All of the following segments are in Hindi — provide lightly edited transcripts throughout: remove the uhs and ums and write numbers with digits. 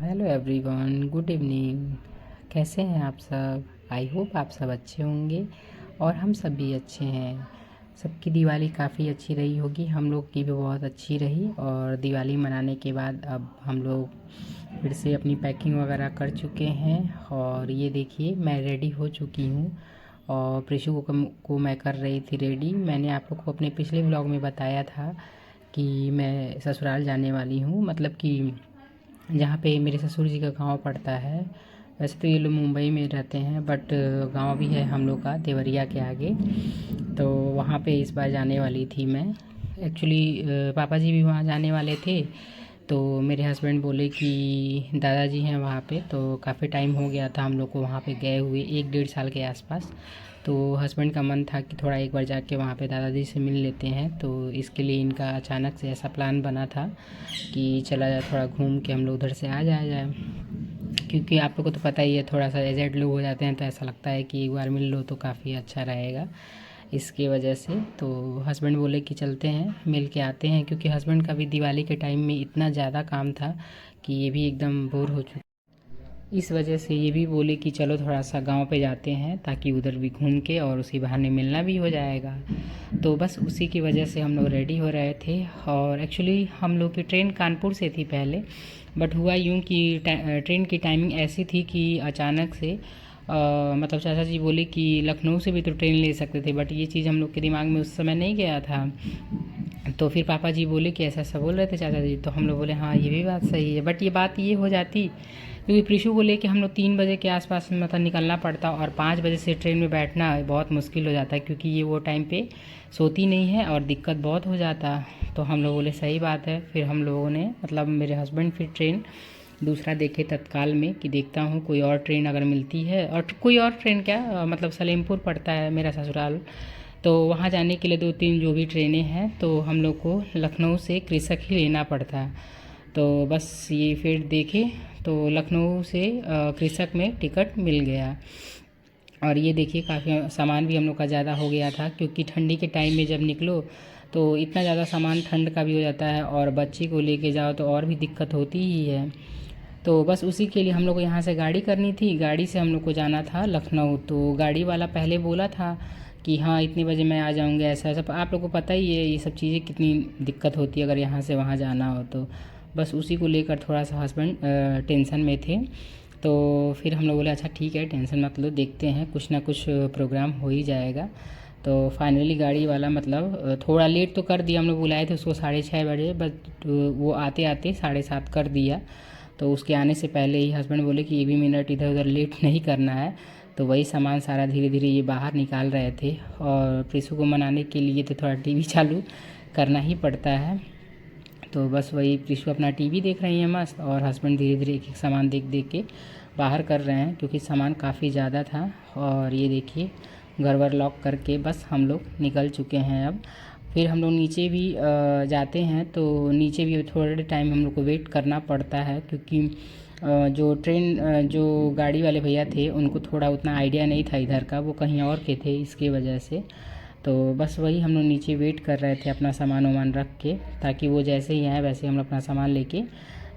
Hello everyone, good evening. कैसे हैं आप सब? आई होप आप सब अच्छे होंगे और हम सब भी अच्छे हैं। सबकी दिवाली काफ़ी अच्छी रही होगी, हम लोग की भी बहुत अच्छी रही। और दिवाली मनाने के बाद अब हम लोग फिर से अपनी पैकिंग वगैरह कर चुके हैं। और ये देखिए मैं रेडी हो चुकी हूँ और प्रिशु को मैं कर रही थी रेडी। मैंने आप लोग को अपने पिछले ब्लॉग में बताया था कि मैं ससुराल जाने वाली हूँ, मतलब कि जहाँ पे मेरे ससुर जी का गांव पड़ता है। वैसे तो ये लोग मुंबई में रहते हैं, बट गांव भी है हम लोग का देवरिया के आगे। तो वहाँ पे इस बार जाने वाली थी मैं। एक्चुअली पापा जी भी वहाँ जाने वाले थे, तो मेरे हस्बैंड बोले कि दादाजी हैं वहाँ पे, तो काफ़ी टाइम हो गया था हम लोग को वहाँ पे गए हुए, 1 डेढ़ साल के आसपास। तो हस्बैंड का मन था कि थोड़ा एक बार जाके वहाँ पे दादाजी से मिल लेते हैं, तो इसके लिए इनका अचानक से ऐसा प्लान बना था कि चला जाए, थोड़ा घूम के हम लोग उधर से आ जाया जाए। क्योंकि आप लोग को तो पता ही है, थोड़ा सा एजेड लोग हो जाते हैं तो ऐसा लगता है कि एक बार मिल लो तो काफ़ी अच्छा रहेगा। इसकी वजह से तो हस्बैंड बोले कि चलते हैं मिल के आते हैं, क्योंकि हस्बैंड का भी दिवाली के टाइम में इतना ज़्यादा काम था कि ये भी एकदम बोर हो चुके। इस वजह से ये भी बोले कि चलो थोड़ा सा गांव पे जाते हैं, ताकि उधर भी घूम के और उसी बहाने मिलना भी हो जाएगा। तो बस उसी की वजह से हम लोग रेडी हो रहे थे। और एक्चुअली हम लोग की ट्रेन कानपुर से थी पहले, बट हुआ यूँ कि ट्रेन की टाइमिंग ऐसी थी कि अचानक से मतलब चाचा जी बोले कि लखनऊ से भी तो ट्रेन ले सकते थे, बट ये चीज़ हम लोग के दिमाग में उस समय नहीं गया था। तो फिर पापा जी बोले कि ऐसा ऐसा बोल रहे थे चाचा जी, तो हम लोग बोले हाँ ये भी बात सही है। बट ये बात ये हो जाती क्योंकि प्रीशु को लेके हम लोग 3 बजे के आसपास मतलब निकलना पड़ता, और 5 बजे से ट्रेन में बैठना बहुत मुश्किल हो जाता है, क्योंकि ये वो टाइम पे सोती नहीं है और दिक्कत बहुत हो जाता। तो हम लोग बोले सही बात है। फिर हम लोगों ने मतलब मेरे हस्बैंड फिर ट्रेन दूसरा देखे तत्काल में कि देखता हूँ कोई और ट्रेन अगर मिलती है। और कोई और ट्रेन क्या, मतलब सलेमपुर पड़ता है मेरा ससुराल, तो वहाँ जाने के लिए 2 3 जो भी ट्रेनें हैं, तो हम लोग को लखनऊ से कृषक ही लेना पड़ता है। तो बस ये फिर देखे तो लखनऊ से कृषक में टिकट मिल गया। और ये देखिए काफ़ी सामान भी हम लोग का ज़्यादा हो गया था, क्योंकि ठंडी के टाइम में जब निकलो तो इतना ज़्यादा सामान ठंड का भी हो जाता है, और बच्चे को लेके जाओ तो और भी दिक्कत होती ही है। तो बस उसी के लिए हम लोग को यहाँ से गाड़ी करनी थी, गाड़ी से हम लोग को जाना था लखनऊ। तो गाड़ी वाला पहले बोला था कि हाँ इतने बजे मैं आ जाऊँगा, ऐसा ऐसा। आप लोग को पता ही है ये सब चीज़ें कितनी दिक्कत होती है अगर यहाँ से वहाँ जाना हो तो। बस उसी को लेकर थोड़ा सा हस्बैंड टेंशन में थे। तो फिर हम लोग बोले अच्छा ठीक है, टेंशन मत लो, देखते हैं कुछ ना कुछ प्रोग्राम हो ही जाएगा। तो फाइनली गाड़ी वाला मतलब थोड़ा लेट तो कर दिया, हम लोग बुलाए थे उसको 6:30 बजे, बट वो आते आते 7:30 कर दिया। तो उसके आने से पहले ही हस्बैंड बोले कि ये भी मिनट इधर उधर लेट नहीं करना है। तो वही सामान सारा धीरे धीरे ये बाहर निकाल रहे थे। और प्रीशु को मनाने के लिए तो थोड़ा टीवी चालू करना ही पड़ता है। तो बस वही प्रीशु अपना टीवी देख रही है मस्त, और हस्बैंड धीरे धीरे एक एक सामान देख देख के बाहर कर रहे हैं, क्योंकि सामान काफ़ी ज़्यादा था। और ये देखिए घर वर लॉक करके बस हम लोग निकल चुके हैं अब। फिर हम लोग नीचे भी जाते हैं, तो नीचे भी थोड़े टाइम हम लोग को वेट करना पड़ता है, क्योंकि जो ट्रेन जो गाड़ी वाले भैया थे उनको थोड़ा उतना आइडिया नहीं था इधर का, वो कहीं और के थे, इसके वजह से। तो बस वही हम लोग नीचे वेट कर रहे थे अपना सामान वामान रख के, ताकि वो जैसे ही आए वैसे हम लोग अपना सामान लेके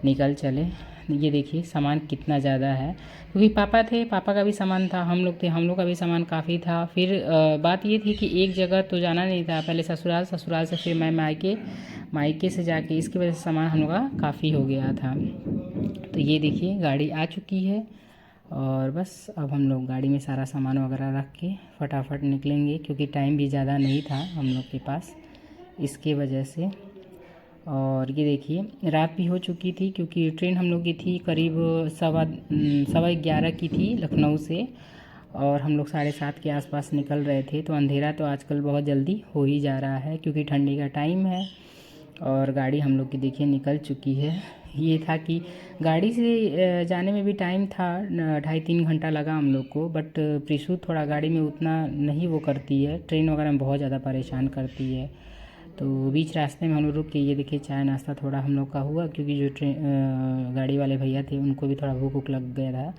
निकल चले। ये देखिए सामान कितना ज़्यादा है, क्योंकि पापा थे, पापा का भी सामान था, हम लोग थे, हम लोग का भी सामान काफ़ी था। फिर बात ये थी कि एक जगह तो जाना नहीं था, पहले ससुराल, ससुराल से फिर मैं मायके, मायके से जाके, इसकी वजह से सामान हम लोग का काफ़ी हो गया था। तो ये देखिए गाड़ी आ चुकी है, और बस अब हम लोग गाड़ी में सारा सामान वगैरह रख के फटाफट निकलेंगे, क्योंकि टाइम भी ज़्यादा नहीं था हम लोग के पास, इसके वजह से। और ये देखिए रात भी हो चुकी थी, क्योंकि ट्रेन हम लोग की थी करीब 11:15 की थी लखनऊ से, और हम लोग 7:30 के आसपास निकल रहे थे। तो अंधेरा तो आजकल बहुत जल्दी हो ही जा रहा है, क्योंकि ठंडी का टाइम है। और गाड़ी हम लोग की देखिए निकल चुकी है। ये था कि गाड़ी से जाने में भी टाइम था, 2.5 3 घंटा लगा हम लोग को, बट प्रीशु थोड़ा गाड़ी में उतना नहीं वो करती है, ट्रेन वगैरह में बहुत ज़्यादा परेशान करती है। तो बीच रास्ते में हम लोग रुक के ये देखिए चाय नाश्ता थोड़ा हम लोग का हुआ, क्योंकि जो गाड़ी वाले भैया थे उनको भी थोड़ा भूख वूख लग गया था,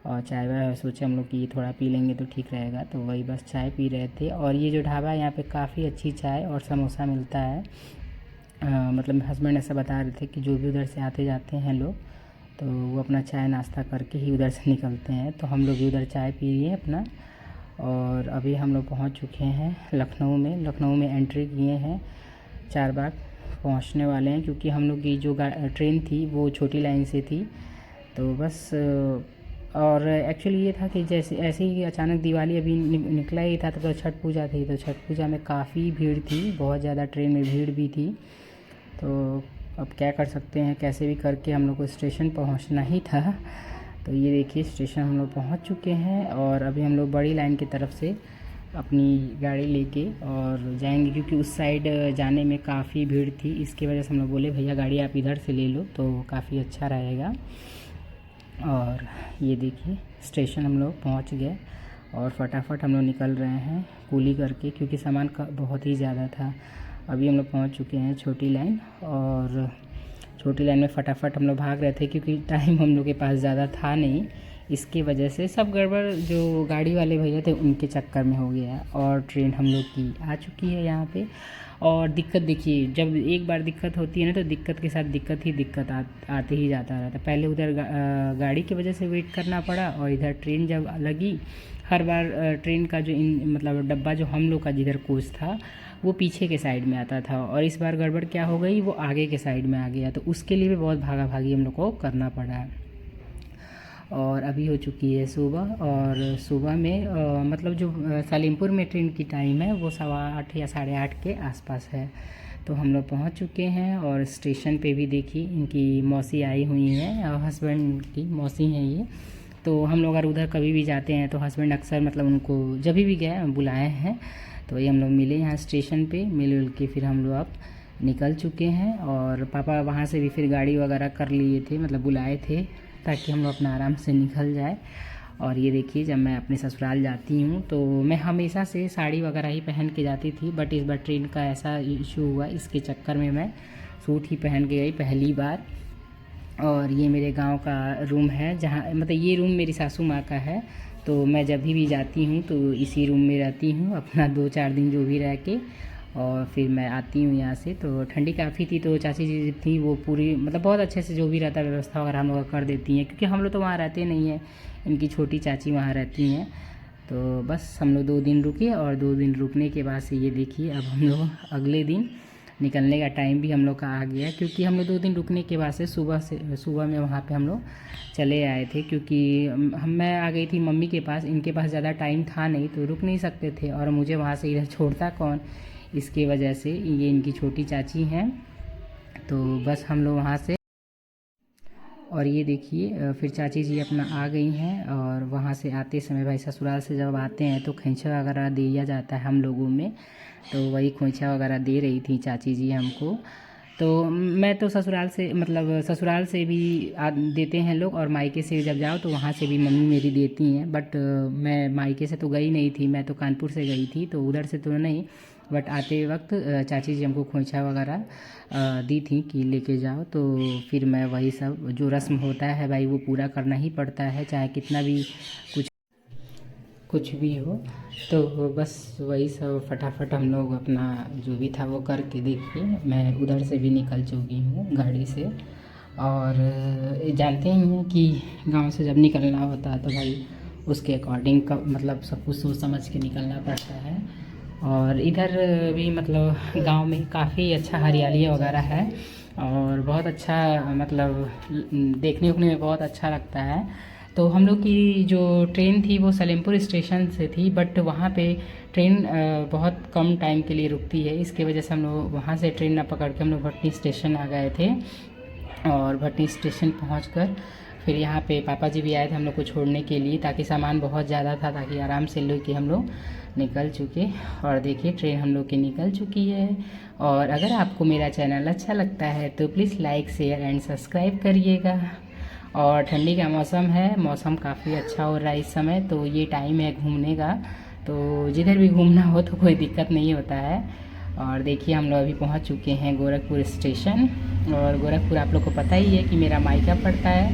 और चाय वाय सोचे हम लोग कि ये थोड़ा पी लेंगे तो ठीक रहेगा, तो वही बस चाय पी रहे थे। और ये जो ढाबा है यहाँ पे काफ़ी अच्छी चाय और समोसा मिलता है। मतलब हस्बैंड ऐसा बता रहे थे कि जो भी उधर से आते जाते हैं लोग, तो वो अपना चाय नाश्ता करके ही उधर से निकलते हैं। तो हम लोग भी उधर चाय पी लिए अपना, और अभी हम लोग पहुंच चुके हैं लखनऊ में। लखनऊ में एंट्री किए हैं, चारबाग पहुंचने वाले हैं, क्योंकि हम लोग की जो ट्रेन थी वो छोटी लाइन से थी। तो बस और एक्चुअली ये था कि जैसे ऐसे ही अचानक दिवाली अभी निकला ही था, तो छठ पूजा थी। तो छठ पूजा में काफ़ी भीड़ थी, बहुत ज़्यादा ट्रेन में भीड़ भी थी। तो अब क्या कर सकते हैं, कैसे भी करके हम लोग को स्टेशन पहुंचना ही था। तो ये देखिए स्टेशन हम लोग पहुंच चुके हैं, और अभी हम लोग बड़ी लाइन की तरफ से अपनी गाड़ी लेके और जाएंगे, क्योंकि उस साइड जाने में काफ़ी भीड़ थी। इसकी वजह से हम लोग बोले भैया गाड़ी आप इधर से ले लो तो काफ़ी अच्छा रहेगा। और ये देखिए स्टेशन हम लोग पहुंच गए, और फटाफट हम लोग निकल रहे हैं कूली करके, क्योंकि सामान का बहुत ही ज़्यादा था। अभी हम लोग पहुंच चुके हैं छोटी लाइन, और छोटी लाइन में फटाफट हम लोग भाग रहे थे, क्योंकि टाइम हम लोग के पास ज़्यादा था नहीं। इसकी वजह से सब गड़बड़ जो गाड़ी वाले भैया थे उनके चक्कर में हो गया, और ट्रेन हम लोग की आ चुकी है यहाँ पे। और दिक्कत देखिए, जब एक बार दिक्कत होती है ना, तो दिक्कत के साथ दिक्कत आते ही जाता रहता। पहले उधर गाड़ी की वजह से वेट करना पड़ा, और इधर ट्रेन जब लगी, हर बार ट्रेन का जो मतलब डब्बा जो हम लोग का जिधर कोच था वो पीछे के साइड में आता था, और इस बार गड़बड़ क्या हो गई, वो आगे के साइड में आ गया। तो उसके लिए भी बहुत भागा भागी हम लोग को करना पड़ा। और अभी हो चुकी है सुबह, और सुबह में मतलब जो सलीमपुर में ट्रेन की टाइम है वो 8:15 या 8:30 के आसपास है। तो हम लोग पहुंच चुके हैं, और स्टेशन पे भी देखिए इनकी मौसी आई हुई हैं, और हस्बैंड की मौसी हैं ये। तो हम लोग अगर उधर कभी भी जाते हैं तो हस्बैंड अक्सर मतलब उनको जब भी गए बुलाए हैं। तो ये हम लोग मिले यहाँ स्टेशन पे, मिल के फिर हम लोग अब निकल चुके हैं। और पापा वहाँ से भी फिर गाड़ी वगैरह कर लिए थे, मतलब बुलाए थे, ताकि हम लोग अपना आराम से निकल जाए। और ये देखिए जब मैं अपने ससुराल जाती हूँ तो मैं हमेशा से साड़ी वगैरह ही पहन के जाती थी, बट इस बार ट्रेन का ऐसा इशू हुआ, इसके चक्कर में मैं सूट ही पहन के गई पहली बार। और ये मेरे गांव का रूम है, जहाँ मतलब ये रूम मेरी सासू माँ का है। तो मैं जब भी जाती हूँ तो इसी रूम में रहती हूँ अपना 2-4 दिन जो भी रह के, और फिर मैं आती हूँ यहाँ से। तो ठंडी काफ़ी थी, तो चाची जी थी वो पूरी मतलब बहुत अच्छे से जो भी रहता है व्यवस्था वगैरह हम लोग कर देती हैं, क्योंकि हम लोग तो वहाँ रहते नहीं हैं, इनकी छोटी चाची वहाँ रहती हैं। तो बस हम लोग 2 दिन रुके, और 2 दिन रुकने के बाद से ये देखिए अब हम लोग अगले दिन निकलने का टाइम भी हम लोग का आ गया, क्योंकि हम लोग 2 दिन रुकने के बाद से सुबह में वहाँ पे हम लोग चले आए थे, क्योंकि मैं आ गई थी मम्मी के पास, इनके पास ज़्यादा टाइम था नहीं, तो रुक नहीं सकते थे, और मुझे वहाँ से इधर छोड़ता कौन, इसके वजह से ये इनकी छोटी चाची हैं। तो बस हम लोग वहाँ से, और ये देखिए फिर चाची जी अपना आ गई हैं। और वहाँ से आते समय भाई ससुराल से जब आते हैं तो खोइंचा वगैरह दिया जाता है हम लोगों में, तो वही खोइंचा वगैरह दे रही थी चाची जी हमको। तो मैं तो ससुराल से मतलब ससुराल से भी देते हैं लोग, और मायके से जब जाओ तो वहाँ से भी मम्मी मेरी देती हैं। बट मैं मायके से तो गई नहीं थी, मैं तो कानपुर से गई थी, तो उधर से तो नहीं, बट आते वक्त चाची जी हमको खोइंचा वगैरह दी थी कि लेके जाओ। तो फिर मैं वही सब जो रस्म होता है भाई वो पूरा करना ही पड़ता है, चाहे कितना भी कुछ भी हो। तो बस वही सब फटाफट हम लोग अपना जो भी था वो करके, देखिए मैं उधर से भी निकल चुकी हूँ गाड़ी से। और जानते ही हैं कि गांव से जब निकलना होता है तो भाई उसके अकॉर्डिंग का मतलब सब कुछ सोच समझ के निकलना पड़ता है। और इधर भी मतलब गांव में काफ़ी अच्छा हरियाली वगैरह है, और बहुत अच्छा मतलब देखने उखने में बहुत अच्छा लगता है। तो हम लोग की जो ट्रेन थी वो सलेमपुर स्टेशन से थी, बट वहाँ पे ट्रेन बहुत कम टाइम के लिए रुकती है, इसके वजह से हम लोग वहाँ से ट्रेन ना पकड़ के हम लोग भटनी स्टेशन आ गए थे। और भटनी स्टेशन पहुँचकर फिर यहाँ पे पापा जी भी आए थे हम लोग को छोड़ने के लिए, ताकि सामान बहुत ज़्यादा था, ताकि आराम से लेके हम लोग निकल चुके। और देखिए ट्रेन हम लोग की निकल चुकी है। और अगर आपको मेरा चैनल अच्छा लगता है तो please like share and subscribe करिएगा। और ठंडी का मौसम है, मौसम काफ़ी अच्छा हो रहा है इस समय, तो ये टाइम है घूमने का, तो जिधर भी घूमना हो तो कोई दिक्कत नहीं होता है। और देखिए हम लोग अभी पहुंच चुके हैं गोरखपुर स्टेशन। और गोरखपुर आप लोग को पता ही है कि मेरा मायका पड़ता है,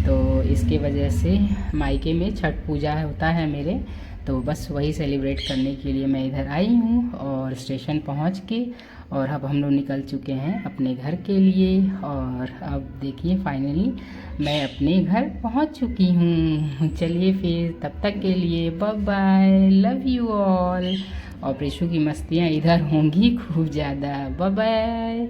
तो इसके वजह से मायके में छठ पूजा होता है मेरे, तो बस वही सेलिब्रेट करने के लिए मैं इधर आई हूँ। और स्टेशन पहुँच के और अब हम लोग निकल चुके हैं अपने घर के लिए। और अब देखिए फाइनली मैं अपने घर पहुंच चुकी हूँ। चलिए फिर तब तक के लिए bye bye, love you all. और प्रिशु की मस्तियाँ इधर होंगी खूब ज़्यादा। Bye bye.